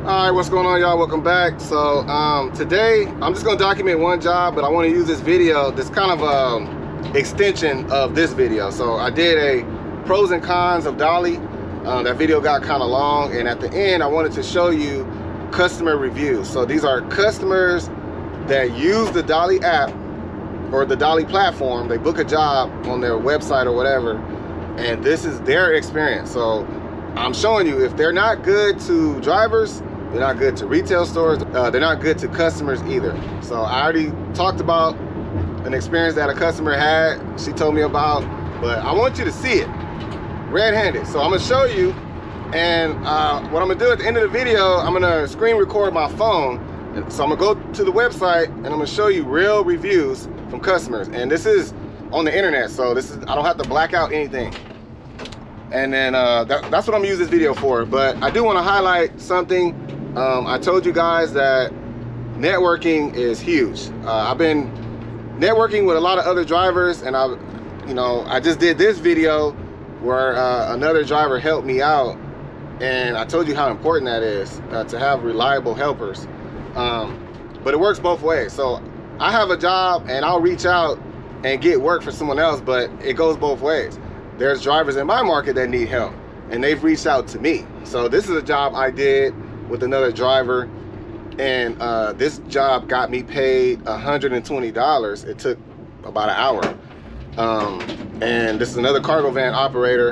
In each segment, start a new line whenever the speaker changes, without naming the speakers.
Alright, what's going on, y'all? Welcome back. So today I'm just gonna document one job, but I want to use this video, this kind of extension of this video. So I did a pros and cons of Dolly. That video got kind of long, and at the end I wanted to show you customer reviews. So these are customers that use the Dolly app or the Dolly platform. They book a job on their website or whatever, and this is their experience. So I'm showing you, if they're not good to drivers, they're not good to retail stores, they're not good to customers either. So I already talked about an experience that a customer had, she told me about, but I want you to see it red-handed. So I'm gonna show you, and what I'm gonna do at the end of the video, I'm gonna screen record my phone. So I'm gonna go to the website and I'm gonna show you real reviews from customers. And this is on the internet, so this is, I don't have to black out anything. And then that's what I'm gonna use this video for. But I do want to highlight something. I told you guys that networking is huge. I've been networking with a lot of other drivers, and I just did this video where another driver helped me out, and I told you how important that is to have reliable helpers. But it works both ways. So I have a job and I'll reach out and get work for someone else, but it goes both ways. There's drivers in my market that need help, and they've reached out to me. So this is a job I did with another driver, and this job got me paid $120. It took about an hour. And this is another cargo van operator,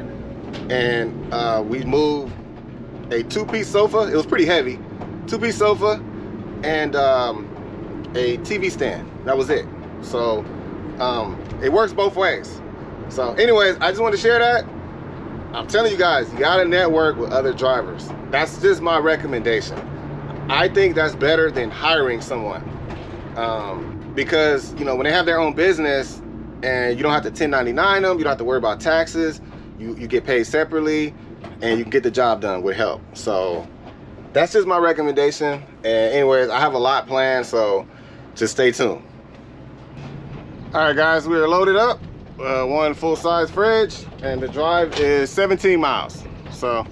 and we moved a two-piece sofa. It was pretty heavy. Two-piece sofa and a TV stand. That was it. So it works both ways. So anyways, I just want to share that. I'm telling you guys, you gotta network with other drivers. That's just my recommendation. I think that's better than hiring someone, because when they have their own business and you don't have to 1099 them, you don't have to worry about taxes, you get paid separately, and you can get the job done with help. So that's just my recommendation. And anyways, I have a lot planned, so just stay tuned. All right guys, we are loaded up. One full-size fridge, and the drive is 17 miles. So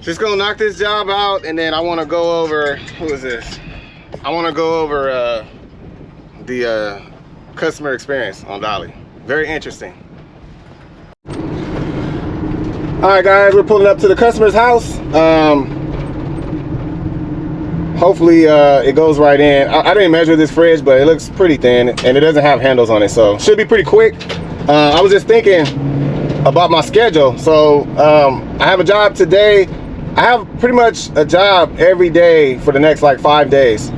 just gonna knock this job out, and then I want to go over, who is this? I want to go over the customer experience on Dolly. Very interesting. All right guys, we're pulling up to the customer's house. Hopefully it goes right in. I didn't measure this fridge, but it looks pretty thin, and it doesn't have handles on it, so should be pretty quick. I was just thinking about my schedule. So I have a job today. I have pretty much a job every day for the next like 5 days.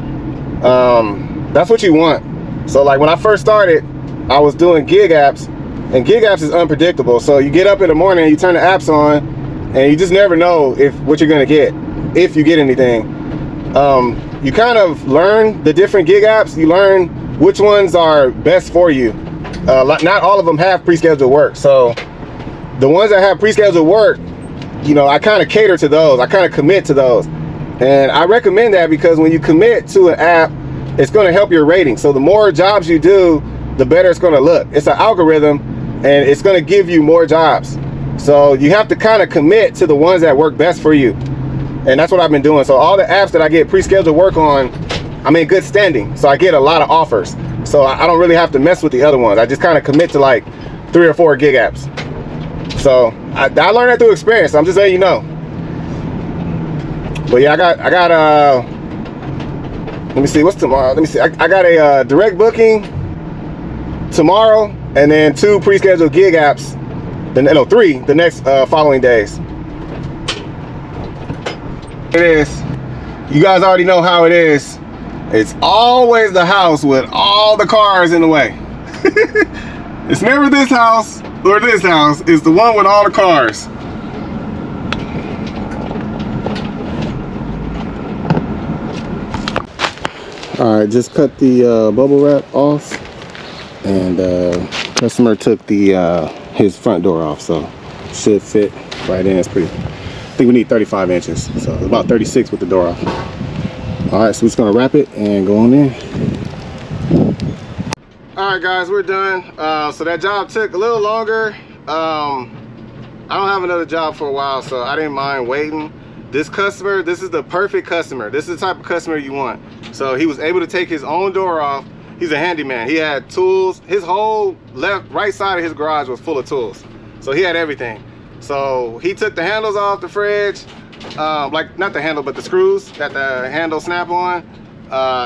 That's what you want. So like when I first started, I was doing gig apps, and gig apps is unpredictable. So you get up in the morning, you turn the apps on, and you just never know what you're gonna get, if you get anything. You kind of learn the different gig apps. You learn which ones are best for you. Not all of them have pre-scheduled work. So the ones that have pre-scheduled work, I kind of cater to those. I kind of commit to those. And I recommend that because when you commit to an app, it's going to help your rating. So the more jobs you do, the better it's going to look. It's an algorithm, and it's going to give you more jobs. So you have to kind of commit to the ones that work best for you. And that's what I've been doing. So all the apps that I get pre-scheduled work on, I'm in good standing. So I get a lot of offers. So I don't really have to mess with the other ones. I just kind of commit to like 3 or 4 gig apps. So I learned that through experience. I'm just letting you know. But yeah, I got let me see, what's tomorrow? Let me see. I got a direct booking tomorrow, and then 2 pre-scheduled gig apps. No, 3 the next following days. It is. You guys already know how it is. It's always the house with all the cars in the way. It's never this house or this house. It's the one with all the cars. All right, just cut the bubble wrap off, and customer took his front door off, so should fit right in. It's pretty. I think we need 35 inches, so about 36 with the door off. All right, so we're just gonna wrap it and go on in. All right guys, we're done. So that job took a little longer. I don't have another job for a while, so I didn't mind waiting. this customer, this is the perfect customer. This is the type of customer you want. So he was able to take his own door off. He's a handyman. He had tools. His whole right side of his garage was full of tools. So he had everything. So he took the handles off the fridge, like not the handle, but the screws that the handle snap on.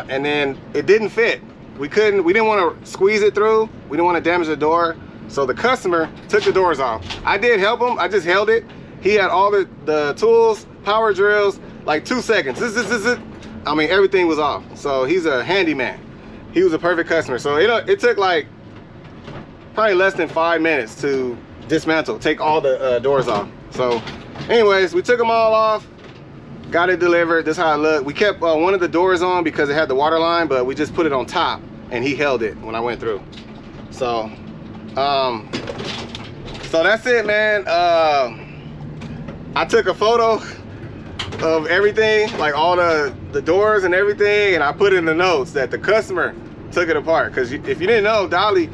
And then it didn't fit. We didn't want to squeeze it through. We didn't want to damage the door. So the customer took the doors off. I did help him. I just held it. He had all the tools, power drills, like 2 seconds. I mean, everything was off. So he's a handyman. He was a perfect customer. So it took like probably less than 5 minutes to dismantle, take all the doors off. So anyways, we took them all off, got it delivered. This is how it looked. We kept one of the doors on because it had the water line, but we just put it on top and he held it when I went through. So so that's it, man. I took a photo of everything, like all the doors and everything, and I put in the notes that the customer took it apart. Because if you didn't know, Dolly,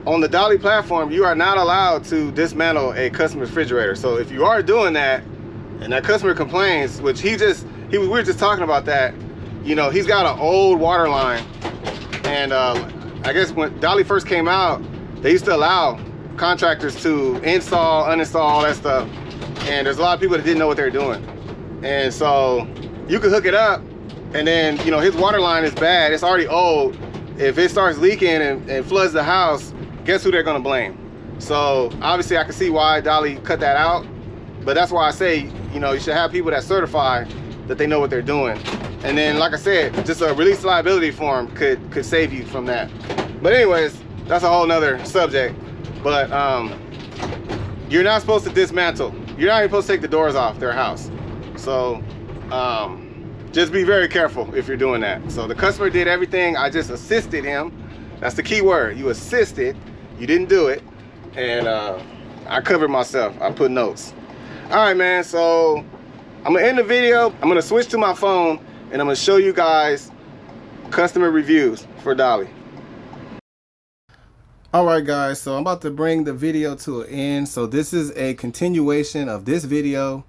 on the Dolly platform, you are not allowed to dismantle a customer's refrigerator. So if you are doing that and that customer complains, which we were just talking about that, you know, he's got an old water line. And I guess when Dolly first came out, they used to allow contractors to install, uninstall, all that stuff. And there's a lot of people that didn't know what they were doing. And so you could hook it up, and then, you know, his water line is bad. It's already old. If it starts leaking and floods the house, guess who they're gonna blame? So obviously I can see why Dolly cut that out. But that's why I say, you know, you should have people that certify that they know what they're doing. And then, like I said, just a release liability form could save you from that. But anyways, that's a whole nother subject. But you're not supposed to dismantle. You're not even supposed to take the doors off their house. So just be very careful if you're doing that. So the customer did everything. I just assisted him. That's the key word. You assisted. You didn't do it. And I covered myself. I put notes. All right, man. So I'm gonna end the video. I'm gonna switch to my phone and I'm gonna show you guys customer reviews for Dolly. All right, guys, so I'm about to bring the video to an end. So this is a continuation of this video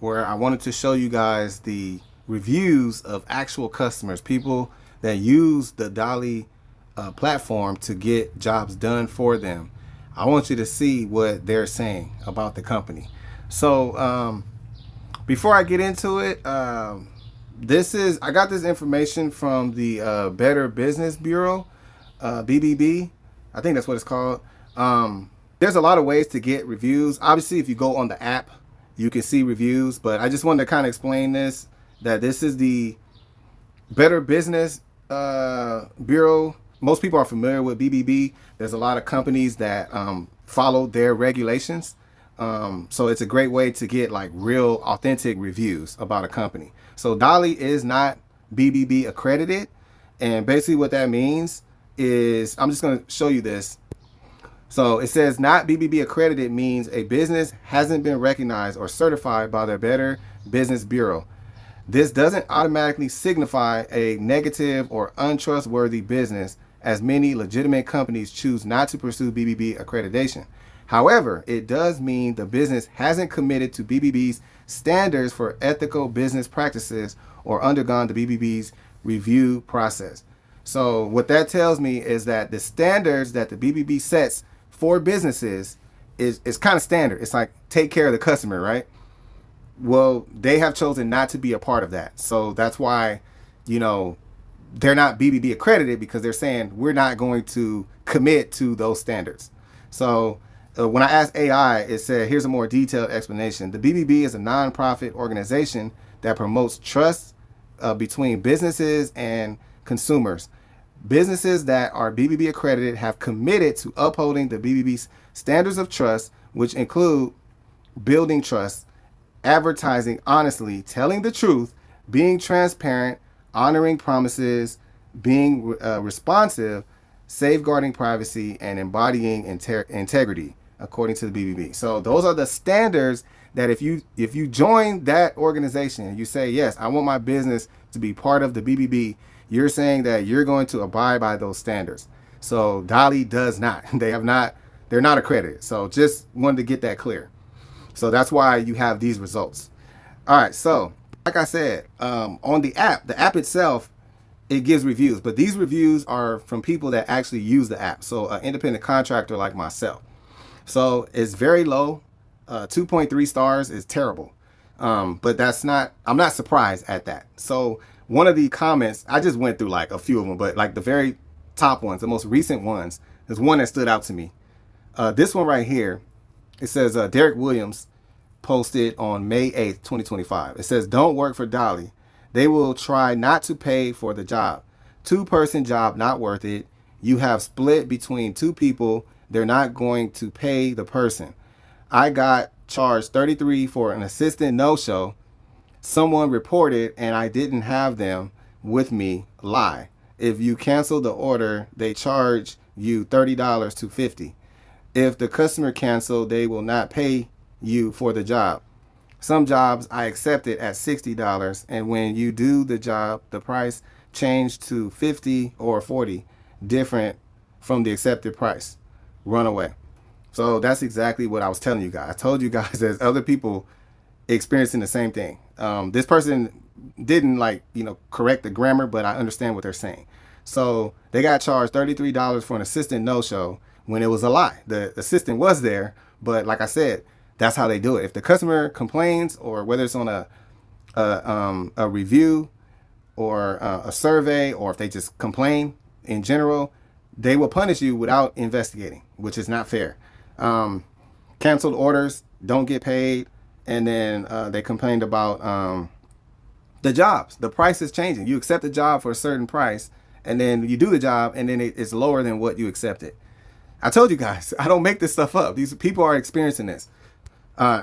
where I wanted to show you guys the reviews of actual customers, people that use the Dolly platform to get jobs done for them. I want you to see what they're saying about the company. So before I get into it, I got this information from the Better Business Bureau, BBB. I think that's what it's called. There's a lot of ways to get reviews. Obviously, if you go on the app, you can see reviews, but I just wanted to kind of explain this, that this is the Better Business Bureau. Most people are familiar with BBB. There's a lot of companies that follow their regulations. So it's a great way to get like real authentic reviews about a company. So Dolly is not BBB accredited. And basically what that means is, I'm just going to show you this. So it says not BBB accredited means a business hasn't been recognized or certified by the Better Business Bureau. This doesn't automatically signify a negative or untrustworthy business, as many legitimate companies choose not to pursue BBB accreditation. However, it does mean the business hasn't committed to BBB's standards for ethical business practices or undergone the BBB's review process. So what that tells me is that the standards that the BBB sets for businesses is kind of standard. It's like, take care of the customer, right? Well, they have chosen not to be a part of that. So that's why, you know, they're not BBB accredited, because they're saying we're not going to commit to those standards. So when I asked AI, it said, here's a more detailed explanation. The BBB is a nonprofit organization that promotes trust between businesses and consumers. Businesses that are BBB accredited have committed to upholding the BBB's standards of trust, which include building trust, advertising honestly, telling the truth, being transparent, honoring promises, being responsive, safeguarding privacy, and embodying integrity, according to the BBB. So those are the standards that if you join that organization and you say, yes, I want my business to be part of the BBB, you're saying that you're going to abide by those standards. So Dolly does not. They're not accredited. So just wanted to get that clear. So that's why you have these results. All right, so like I said, on the app itself, it gives reviews, but these reviews are from people that actually use the app. So an independent contractor like myself. So it's very low. 2.3 stars is terrible. But I'm not surprised at that. So one of the comments, I just went through like a few of them, but like the very top ones, the most recent ones, there's one that stood out to me. This one right here, it says Derek Williams posted on May 8th, 2025. It says, "Don't work for Dolly. They will try not to pay for the job. 2-person job, not worth it. You have split between 2 people. They're not going to pay the person. I got charged $33 for an assistant no-show. Someone reported and I didn't have them with me. Lie. If you cancel the order, they charge you $30 to $50. If the customer cancel, they will not pay you for the job. Some jobs I accepted at $60, and when you do the job, the price changed to $50 or $40, different from the accepted price. Run away." So that's exactly what I was telling you guys. I told you guys there's other people experiencing the same thing. This person didn't correct the grammar, but I understand what they're saying. So they got charged $33 for an assistant no-show when it was a lie. The assistant was there, but like I said, that's how they do it. If the customer complains, or whether it's on a review or a survey, or if they just complain in general, they will punish you without investigating, which is not fair. Canceled orders, don't get paid, and then they complained about the jobs. The price is changing. You accept a job for a certain price, and then you do the job, and then it's lower than what you accepted. I told you guys, I don't make this stuff up. These people are experiencing this.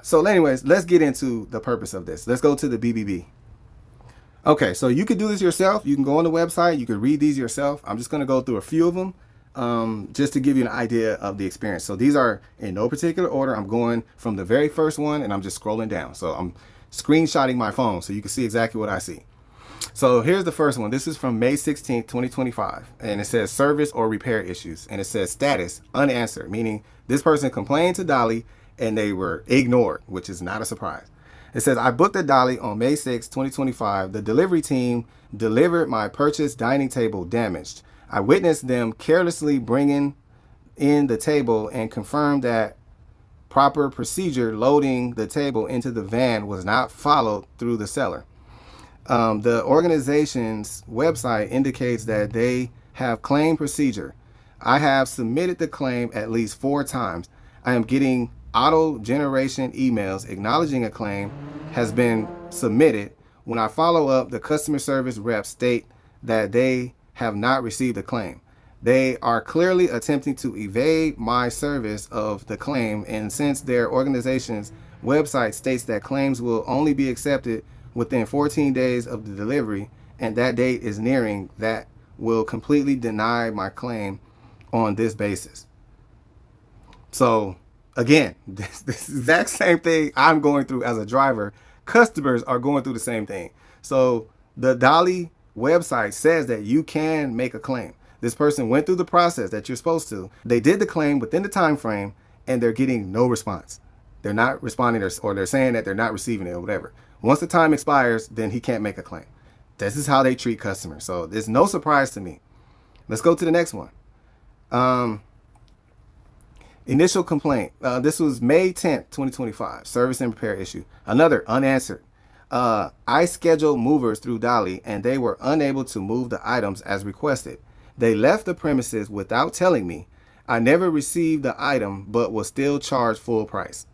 So anyways, let's get into the purpose of this. Let's go to the BBB. Okay, so you could do this yourself. You can go on the website. You can read these yourself. I'm just going to go through a few of them just to give you an idea of the experience. So these are in no particular order. I'm going from the very first one, and I'm just scrolling down. So I'm screenshotting my phone so you can see exactly what I see. So here's the first one. This is from May 16th, 2025. And it says service or repair issues. And it says status unanswered, meaning this person complained to Dolly and they were ignored, which is not a surprise. It says, "I booked a Dolly on May 6, 2025. The delivery team delivered my purchased dining table damaged. I witnessed them carelessly bringing in the table and confirmed that proper procedure loading the table into the van was not followed through the seller. The organization's website indicates that they have claim procedure. I have submitted the claim at least 4 times. I am getting auto generation emails acknowledging a claim has been submitted. When I follow up, the customer service reps state that they have not received a claim. They are clearly attempting to evade my service of the claim, and since their organization's website states that claims will only be accepted within 14 days of the delivery, and that date is nearing, that will completely deny my claim on this basis." So again, this exact same thing I'm going through as a driver, customers are going through the same thing. So the Dolly website says that you can make a claim. This person went through the process that you're supposed to. They did the claim within the time frame, and they're getting no response. They're not responding, or they're saying that they're not receiving it or whatever. Once the time expires, then he can't make a claim. This is how they treat customers. So there's no surprise to me. Let's go to the next one. Initial complaint. This was May 10th, 2025. Service and repair issue. Another unanswered. I scheduled movers through Dolly, and they were unable to move the items as requested. They left the premises without telling me. I never received the item, but was still charged full price.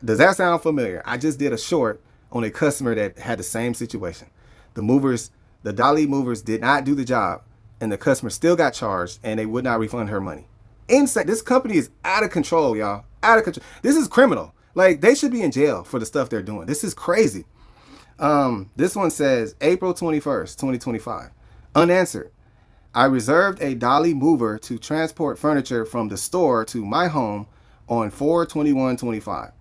Does that sound familiar? I just did a short on a customer that had the same situation. The Dolly movers did not do the job, and the customer still got charged, and they would not refund her money. Insane. This company is out of control, y'all. Out of control. This is criminal. Like, they should be in jail for the stuff they're doing. This is crazy. This one says April 21st, 2025. Unanswered. I reserved a Dolly mover to transport furniture from the store to my home on 4/21/25.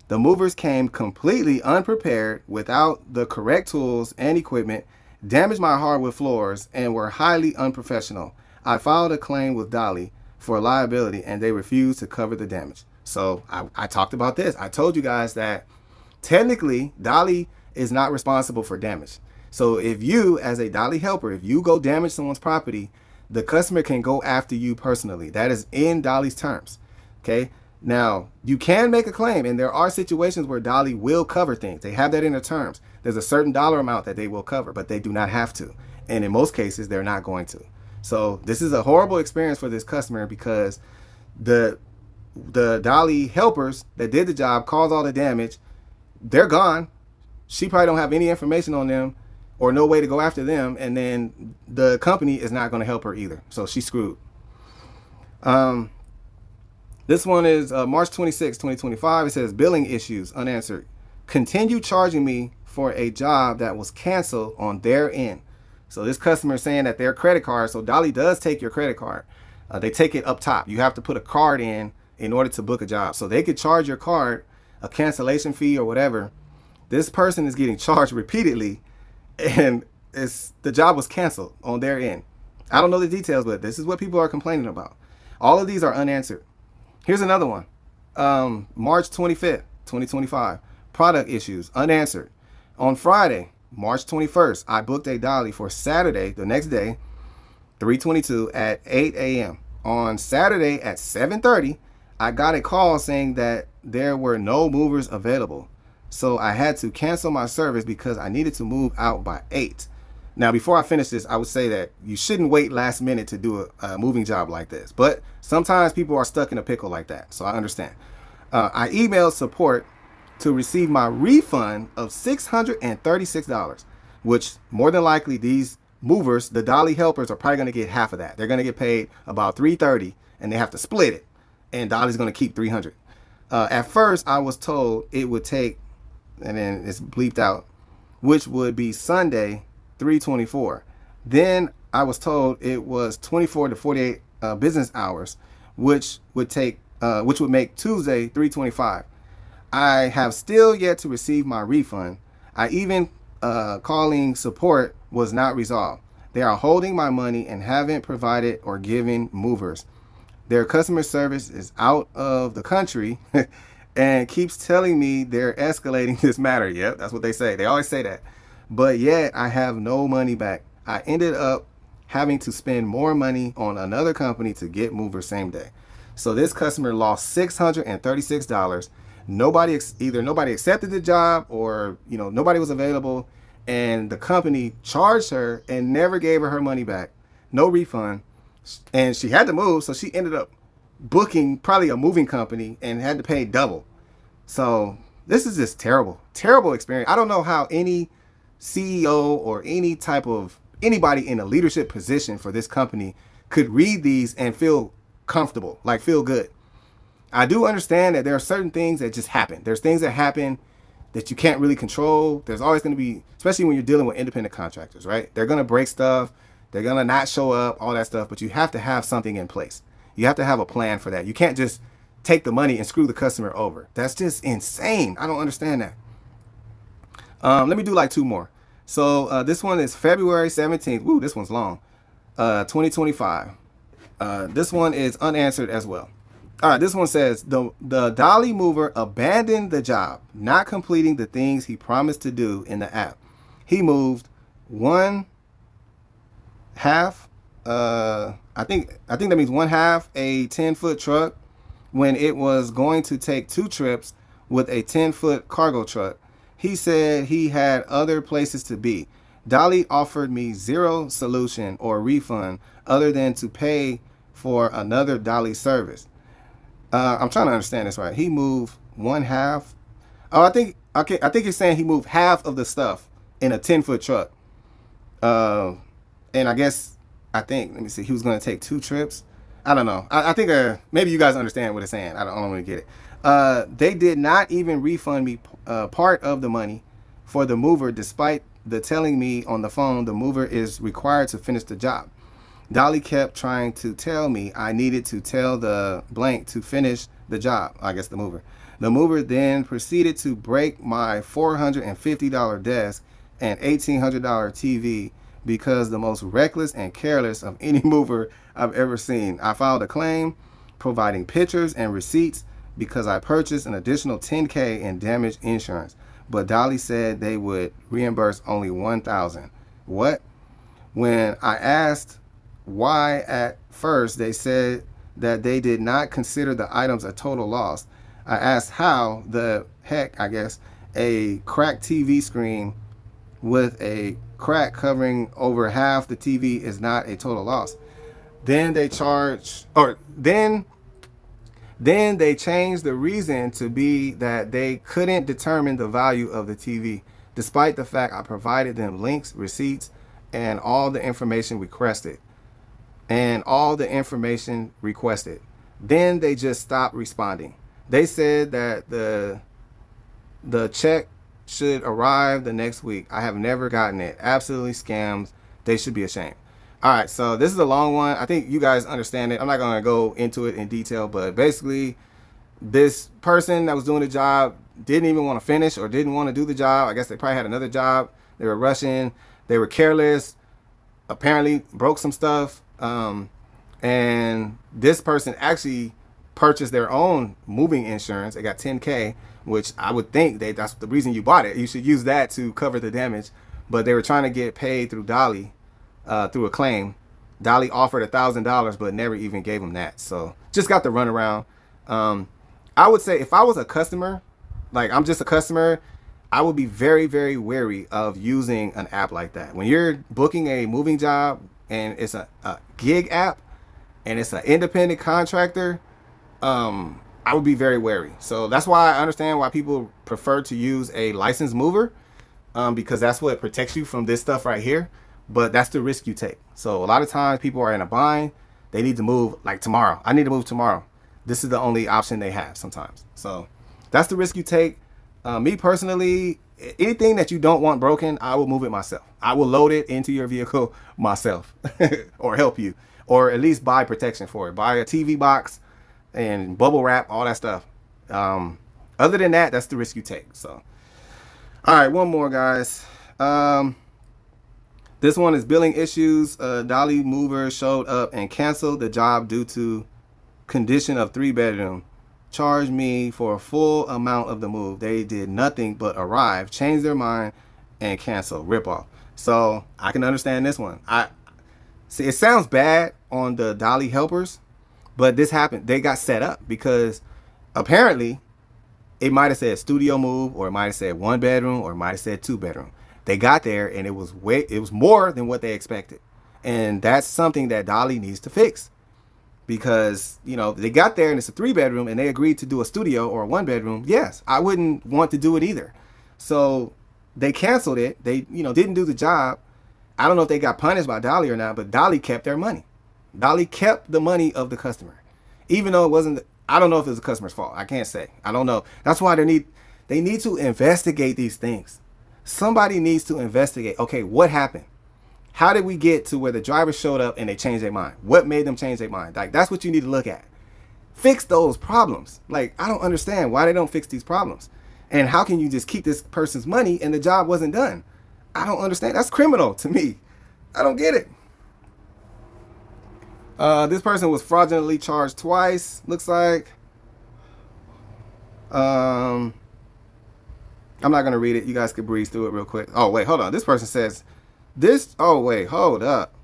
The movers came completely unprepared, without the correct tools and equipment, damaged my hardwood floors, and were highly unprofessional. I filed a claim with Dolly for liability, and they refused to cover the damage. So I talked about this. I told you guys that technically Dolly is not responsible for damage. So if you, as a Dolly helper, if you go damage someone's property, the customer can go after you personally. That is in Dolly's terms. Okay. Now, you can make a claim, and there are situations where Dolly will cover things. They have that in their terms. There's a certain dollar amount that they will cover, but they do not have to. And in most cases, they're not going to. So this is a horrible experience for this customer, because the Dolly helpers that did the job, caused all the damage, they're gone. She probably don't have any information on them or no way to go after them. And then the company is not going to help her either. So she's screwed. This one is March 26, 2025. It says billing issues unanswered. Continue charging me for a job that was canceled on their end. So this customer is saying that their credit card, so Dolly does take your credit card. They take it up top. You have to put a card in order to book a job. So they could charge your card a cancellation fee or whatever. This person is getting charged repeatedly, and the job was canceled on their end. I don't know the details, but this is what people are complaining about. All of these are unanswered. Here's another one. March 25th, 2025. Product issues unanswered. On Friday, March 21st, I booked a Dolly for Saturday, the next day, 3/22 at 8 a.m. On Saturday at 7:30, I got a call saying that there were no movers available. So I had to cancel my service because I needed to move out by 8. Now, before I finish this, I would say that you shouldn't wait last minute to do a moving job like this. But sometimes people are stuck in a pickle like that. So I understand. I emailed support to receive my refund of $636, which more than likely these movers, the Dolly helpers, are probably going to get half of that. They're going to get paid about $330, and they have to split it. And Dolly's going to keep $300. At first, I was told it would take, and then it's bleeped out, which would be Sunday, 3/24. Then I was told it was 24 to 48 business hours, which would make Tuesday, 3/25. I have still yet to receive my refund. I even calling support was not resolved. They are holding my money and haven't provided or given movers. Their customer service is out of the country and keeps telling me they're escalating this matter. Yep, that's what they say. They always say that. But yet I have no money back. I ended up having to spend more money on another company to get movers same day. So this customer lost $636. Nobody accepted the job, or nobody was available, and the company charged her and never gave her money back. No refund. And she had to move, so she ended up booking probably a moving company and had to pay double. So this is just terrible experience. I don't know how any CEO or anybody in a leadership position for this company could read these and feel comfortable, like feel good. I do understand that there are certain things that just happen. There's things that happen that you can't really control. There's always going to be, especially when you're dealing with independent contractors, right? They're going to break stuff. They're going to not show up, all that stuff. But you have to have something in place. You have to have a plan for that. You can't just take the money and screw the customer over. That's just insane. I don't understand that. Let me do like 2 more. So this one is February 17th. Woo, this one's long. 2025. This one is unanswered as well. All right, this one says, the Dolly mover abandoned the job, not completing the things he promised to do in the app. He moved 1/2, I think that means 1/2 a 10-foot truck when it was going to take 2 trips with a 10-foot cargo truck. He said he had other places to be. Dolly offered me 0 solution or refund other than to pay for another Dolly service. I'm trying to understand this right. He moved 1/2. Oh, I think he's saying he moved half of the stuff in a 10-foot truck. And I think, let me see, he was going to take 2 trips. I don't know. I think maybe you guys understand what it's saying. I don't really get it. They did not even refund me part of the money for the mover, despite the telling me on the phone the mover is required to finish the job. Dolly kept trying to tell me I needed to tell the blank to finish the job. I guess the mover. The mover then proceeded to break my $450 desk and $1,800 TV because the most reckless and careless of any mover I've ever seen. I filed a claim, providing pictures and receipts because I purchased an additional $10K in damage insurance. but Dolly said they would reimburse only $1,000. What? When I asked why at first, they said that they did not consider the items a total loss. I asked how the heck, I guess, a cracked TV screen with a crack covering over half the TV is not a total loss. Then they charge, or then they changed the reason to be that they couldn't determine the value of the TV, despite the fact I provided them links, receipts, and all the information requested. Then they just stopped responding. They said that the check should arrive the next week. I have never gotten it. Absolutely scams. They should be ashamed. All right, so this is a long one. I think you guys understand it. I'm not going to go into it in detail, but basically this person that was doing the job didn't even want to finish or didn't want to do the job. I guess they probably had another job. They were rushing. They were careless. Apparently broke some stuff. And this person actually purchased their own moving insurance. They got $10K, which I would think that's the reason you bought it. You should use that to cover the damage. But they were trying to get paid through Dolly, through a claim. Dolly offered $1,000, but never even gave them that. So just got the runaround. I would say if I was a customer, like I'm just a customer, I would be very, very wary of using an app like that. When you're booking a moving job and it's a gig app and it's an independent contractor, I would be very wary. So that's why I understand why people prefer to use a licensed mover, because that's what protects you from this stuff right here. But that's the risk you take. So a lot of times people are in a bind. They need to move like tomorrow. I need to move tomorrow. This is the only option they have sometimes. So that's the risk you take. Me personally, anything that you don't want broken, I will move it myself. I will load it into your vehicle myself or help you, or at least buy protection for it. Buy a TV box and bubble wrap, all that stuff. Other than that, that's the risk you take. So, all right, one more, guys. This one is billing issues. Dolly mover showed up and canceled the job due to condition of 3-bedroom. Charged me for a full amount of the move. They did nothing but arrive, change their mind, and cancel. Rip off. So I can understand this one. I see it sounds bad on the Dolly helpers, but this happened. They got set up because apparently it might have said studio move, or it might have said 1-bedroom, or it might have said 2-bedroom. They got there and it was more than what they expected. And that's something that Dolly needs to fix. Because, you know, they got there and it's a 3-bedroom and they agreed to do a studio or a 1-bedroom. Yes, I wouldn't want to do it either. So they canceled it. They, didn't do the job. I don't know if they got punished by Dolly or not, but Dolly kept their money. Dolly kept the money of the customer. Even though it wasn't, I don't know if it was the customer's fault. I can't say. I don't know. That's why they need to investigate these things. Somebody needs to investigate. Okay, what happened? How did we get to where the driver showed up and they changed their mind? What made them change their mind? Like, that's what you need to look at. Fix those problems. Like, I don't understand why they don't fix these problems. And how can you just keep this person's money and the job wasn't done? I don't understand. That's criminal to me. I don't get it. This person was fraudulently charged twice, looks like. I'm not going to read it. You guys could breeze through it real quick. Oh, wait, hold on. This person says... hold up.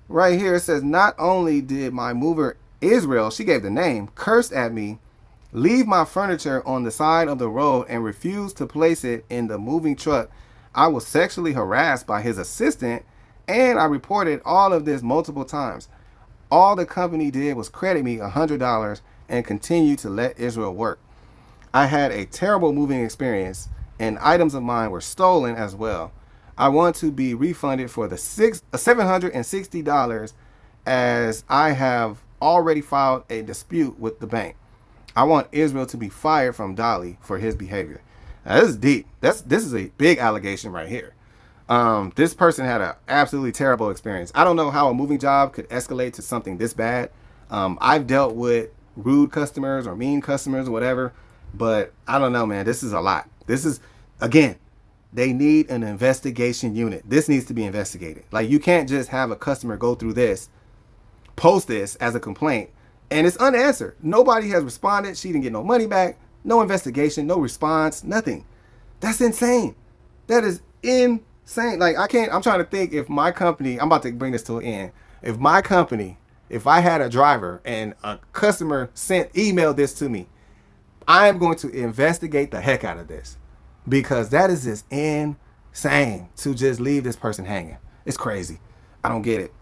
Right here it says, not only did my mover Israel, she gave the name, cursed at me, leave my furniture on the side of the road and refused to place it in the moving truck. I was sexually harassed by his assistant and I reported all of this multiple times. All the company did was credit me $100 and continue to let Israel work. I had a terrible moving experience and items of mine were stolen as well. I want to be refunded for the $760 as I have already filed a dispute with the bank. I want Israel to be fired from Dolly for his behavior. Now, this is deep. This is a big allegation right here. This person had an absolutely terrible experience. I don't know how a moving job could escalate to something this bad. I've dealt with rude customers or mean customers or whatever, but I don't know, man. This is a lot. This is, again, they need an investigation unit. This needs to be investigated. Like, you can't just have a customer go through this, post this as a complaint, and it's unanswered. Nobody has responded. She didn't get no money back, no investigation, no response, nothing. That's insane. That is insane. Like, I'm trying to think if my company, I'm about to bring this to an end. If my company, if I had a driver and a customer emailed this to me, I am going to investigate the heck out of this, because that is just insane to just leave this person hanging. It's crazy. I don't get it.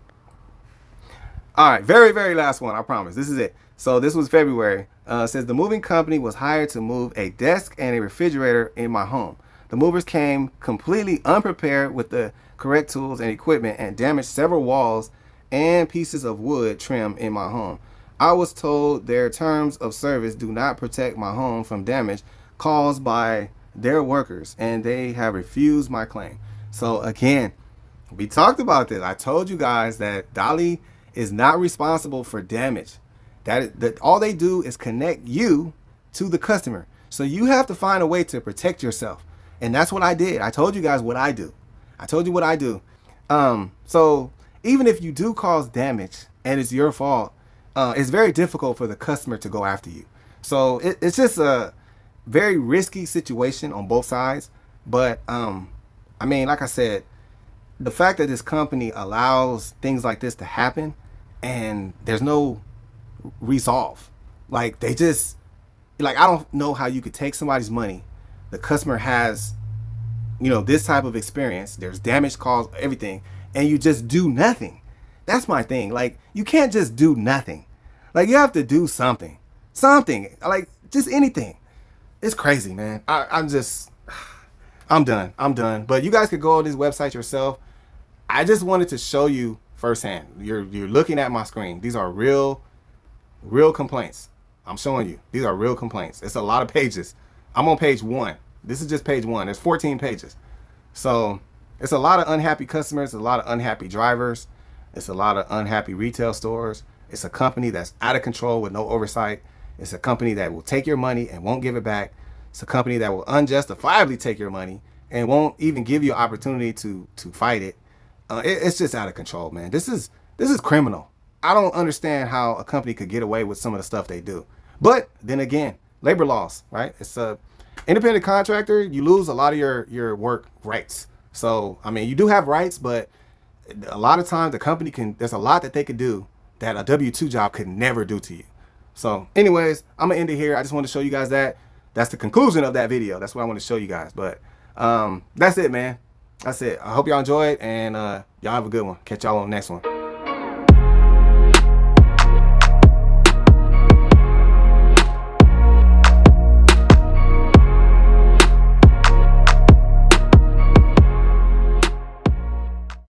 All right, very, very last one. I promise. This is it. So this was February. Says the moving company was hired to move a desk and a refrigerator in my home. The movers came completely unprepared with the correct tools and equipment and damaged several walls and pieces of wood trim in my home. I was told their terms of service do not protect my home from damage caused by their workers, and they have refused my claim. So again, we talked about this. I told you guys that Dolly is not responsible for damage. That all they do is connect you to the customer. So you have to find a way to protect yourself. And that's what I did. I told you guys what I do. I told you what I do. So even if you do cause damage and it's your fault, it's very difficult for the customer to go after you. So it's just a very risky situation on both sides. But I mean, like I said, the fact that this company allows things like this to happen and there's no resolve, like they just, like, I don't know how you could take somebody's money. The customer has, you know, this type of experience. There's damage caused, everything, and you just do nothing. That's my thing. Like, you can't just do nothing. Like, you have to do something, like just anything. It's crazy, man. I'm done. But you guys could go on this website yourself. I just wanted to show you firsthand. You're looking at my screen. These are real complaints. I'm showing you. These are real complaints. It's a lot of pages. I'm on page 1. This is just page 1. There's 14 pages. So it's a lot of unhappy customers, a lot of unhappy drivers. It's a lot of unhappy retail stores. It's a company that's out of control with no oversight. It's a company that will take your money and won't give it back. It's a company that will unjustifiably take your money and won't even give you an opportunity to fight it. It's just out of control, man. This is criminal. I don't understand how a company could get away with some of the stuff they do. But then again, labor laws, right? It's a independent contractor. You lose a lot of your work rights. So, I mean, you do have rights, but a lot of times the company there's a lot that they could do that a W-2 job could never do to you. So anyways, I'm gonna end it here. I just want to show you guys that. That's the conclusion of that video. That's what I want to show you guys. But that's it, man. That's it. I hope y'all enjoyed, and y'all have a good one. Catch y'all on the next one.